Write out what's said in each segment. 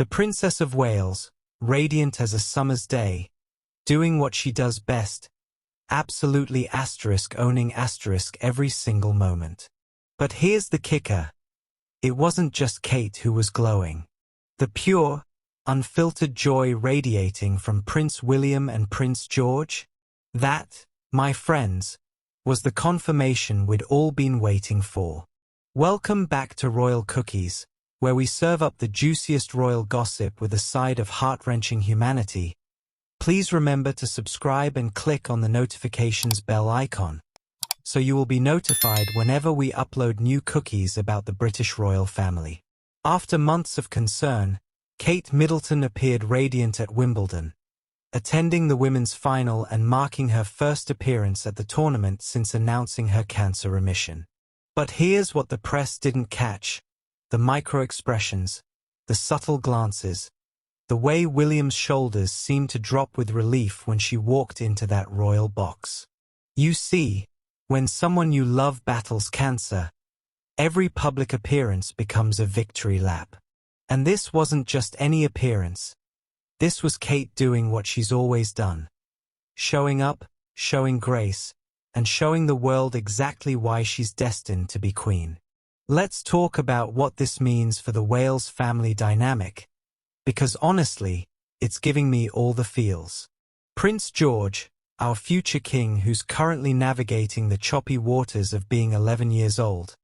The Princess of Wales, radiant as a summer's day, doing what she does best, absolutely owning every single moment. But here's the kicker. It wasn't just Kate who was glowing. The pure, unfiltered joy radiating from Prince William and Prince George, that, my friends, was the confirmation we'd all been waiting for. Welcome back to Royal Cookies, where we serve up the juiciest royal gossip with a side of heart-wrenching humanity. Please remember to subscribe and click on the notifications bell icon, so you will be notified whenever we upload new cookies about the British royal family. After months of concern, Kate Middleton appeared radiant at Wimbledon, attending the women's final and marking her first appearance at the tournament since announcing her cancer remission. But here's what the press didn't catch: the micro-expressions, the subtle glances, the way William's shoulders seemed to drop with relief when she walked into that royal box. You see, when someone you love battles cancer, every public appearance becomes a victory lap. And this wasn't just any appearance. This was Kate doing what she's always done. Showing up, showing grace, and showing the world exactly why she's destined to be queen. Let's talk about what this means for the Wales family dynamic, because honestly, it's giving me all the feels. Prince George, our future king who's currently navigating the choppy waters of being 11 years old,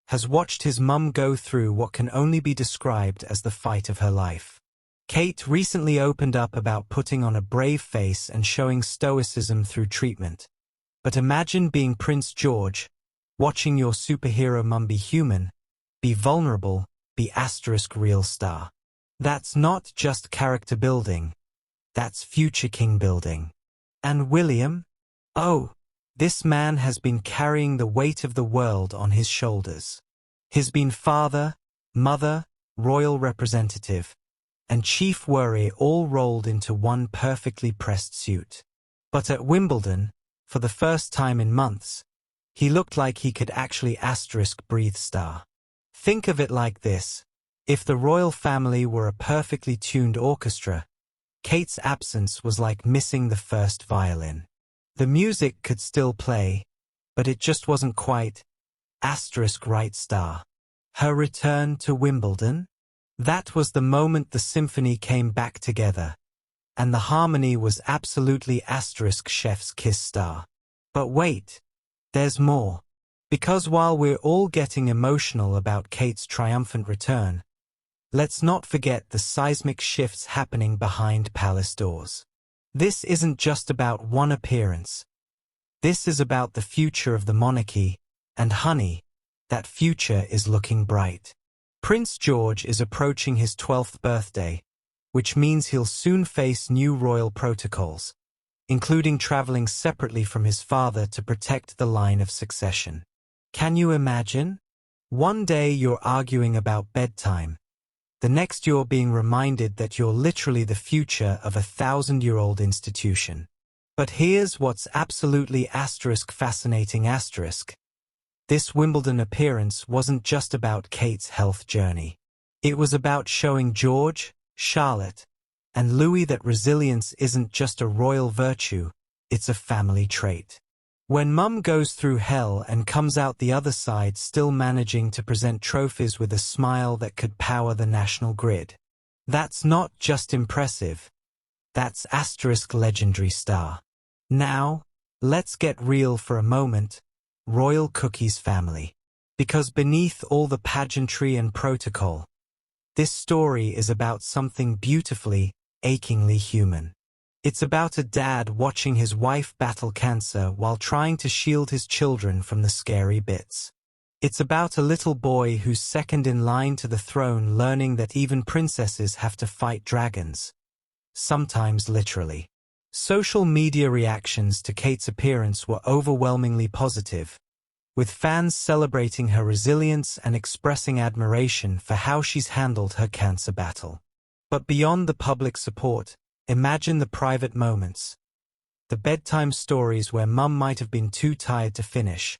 has watched his mum go through what can only be described as the fight of her life. Kate recently opened up about putting on a brave face and showing stoicism through treatment. But imagine being Prince George, watching your superhero mum be human, be vulnerable, be real star. That's not just character building. That's future king building. And William? Oh, this man has been carrying the weight of the world on his shoulders. He's been father, mother, royal representative, and chief worry all rolled into one perfectly pressed suit. But at Wimbledon, for the first time in months, he looked like he could actually breathe star. Think of it like this. If the royal family were a perfectly tuned orchestra, Kate's absence was like missing the first violin. The music could still play, but it just wasn't quite right star. Her return to Wimbledon? That was the moment the symphony came back together, and the harmony was absolutely chef's kiss star. But wait, there's more. Because while we're all getting emotional about Kate's triumphant return, let's not forget the seismic shifts happening behind palace doors. This isn't just about one appearance. This is about the future of the monarchy, and honey, that future is looking bright. Prince George is approaching his 12th birthday, which means he'll soon face new royal protocols, including traveling separately from his father to protect the line of succession. Can you imagine? One day you're arguing about bedtime. The next you're being reminded that you're literally the future of a 1,000-year-old institution. But here's what's absolutely fascinating. This Wimbledon appearance wasn't just about Kate's health journey. It was about showing George, Charlotte, and Louis that resilience isn't just a royal virtue, it's a family trait. When mum goes through hell and comes out the other side still managing to present trophies with a smile that could power the national grid. That's not just impressive. That's legendary star. Now, let's get real for a moment, Royal Cookies family. Because beneath all the pageantry and protocol, this story is about something beautifully, achingly human. It's about a dad watching his wife battle cancer while trying to shield his children from the scary bits. It's about a little boy who's second in line to the throne learning that even princesses have to fight dragons. Sometimes literally. Social media reactions to Kate's appearance were overwhelmingly positive, with fans celebrating her resilience and expressing admiration for how she's handled her cancer battle. But beyond the public support, imagine the private moments. The bedtime stories where mum might have been too tired to finish,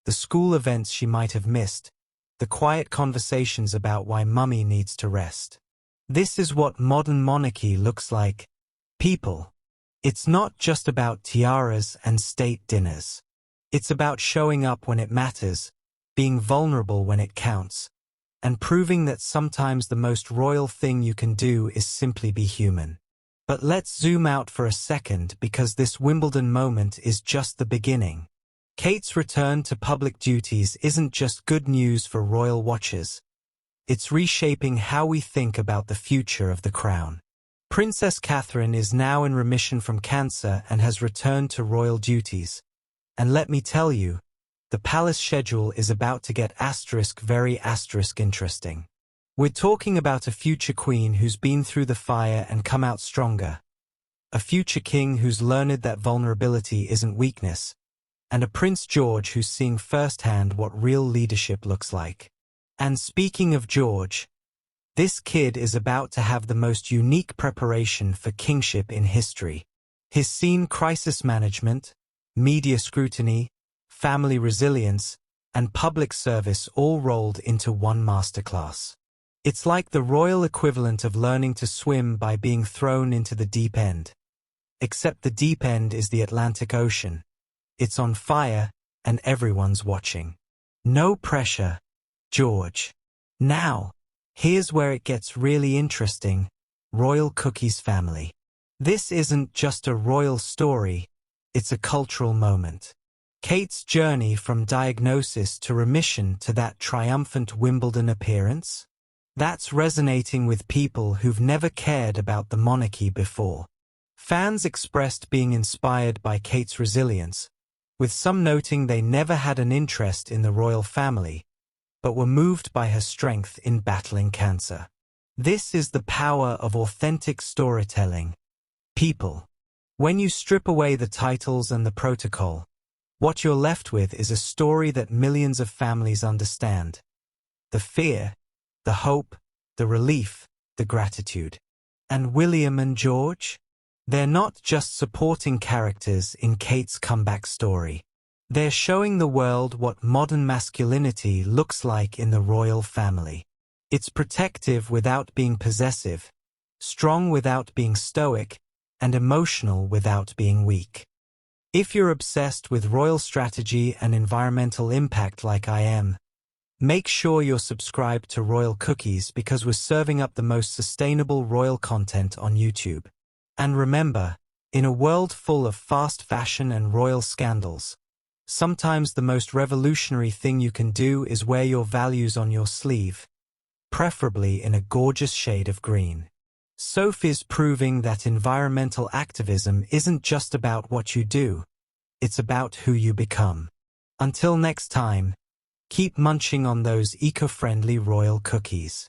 the school events she might have missed, the quiet conversations about why mummy needs to rest. This is what modern monarchy looks like. People. It's not just about tiaras and state dinners. It's about showing up when it matters, being vulnerable when it counts, and proving that sometimes the most royal thing you can do is simply be human. But let's zoom out for a second because this Wimbledon moment is just the beginning. Kate's return to public duties isn't just good news for royal watchers. It's reshaping how we think about the future of the crown. Princess Catherine is now in remission from cancer and has returned to royal duties. And let me tell you, the palace schedule is about to get very interesting. We're talking about a future queen who's been through the fire and come out stronger. A future king who's learned that vulnerability isn't weakness. And a Prince George who's seeing firsthand what real leadership looks like. And speaking of George, this kid is about to have the most unique preparation for kingship in history. He's seen crisis management, media scrutiny, family resilience, and public service all rolled into one masterclass. It's like the royal equivalent of learning to swim by being thrown into the deep end. Except the deep end is the Atlantic Ocean. It's on fire, and everyone's watching. No pressure, George. Now, here's where it gets really interesting. Royal Cookie's family. This isn't just a royal story, it's a cultural moment. Kate's journey from diagnosis to remission to that triumphant Wimbledon appearance? That's resonating with people who've never cared about the monarchy before. Fans expressed being inspired by Kate's resilience, with some noting they never had an interest in the royal family, but were moved by her strength in battling cancer. This is the power of authentic storytelling. People. When you strip away the titles and the protocol, what you're left with is a story that millions of families understand. The fear, the hope, the relief, the gratitude. And William and George? They're not just supporting characters in Kate's comeback story. They're showing the world what modern masculinity looks like in the royal family. It's protective without being possessive, strong without being stoic, and emotional without being weak. If you're obsessed with royal strategy and environmental impact like I am, make sure you're subscribed to Royal Cookies because we're serving up the most sustainable royal content on YouTube. And remember, in a world full of fast fashion and royal scandals, sometimes the most revolutionary thing you can do is wear your values on your sleeve, preferably in a gorgeous shade of green. Sophie's proving that environmental activism isn't just about what you do, it's about who you become. Until next time, keep munching on those eco-friendly royal cookies.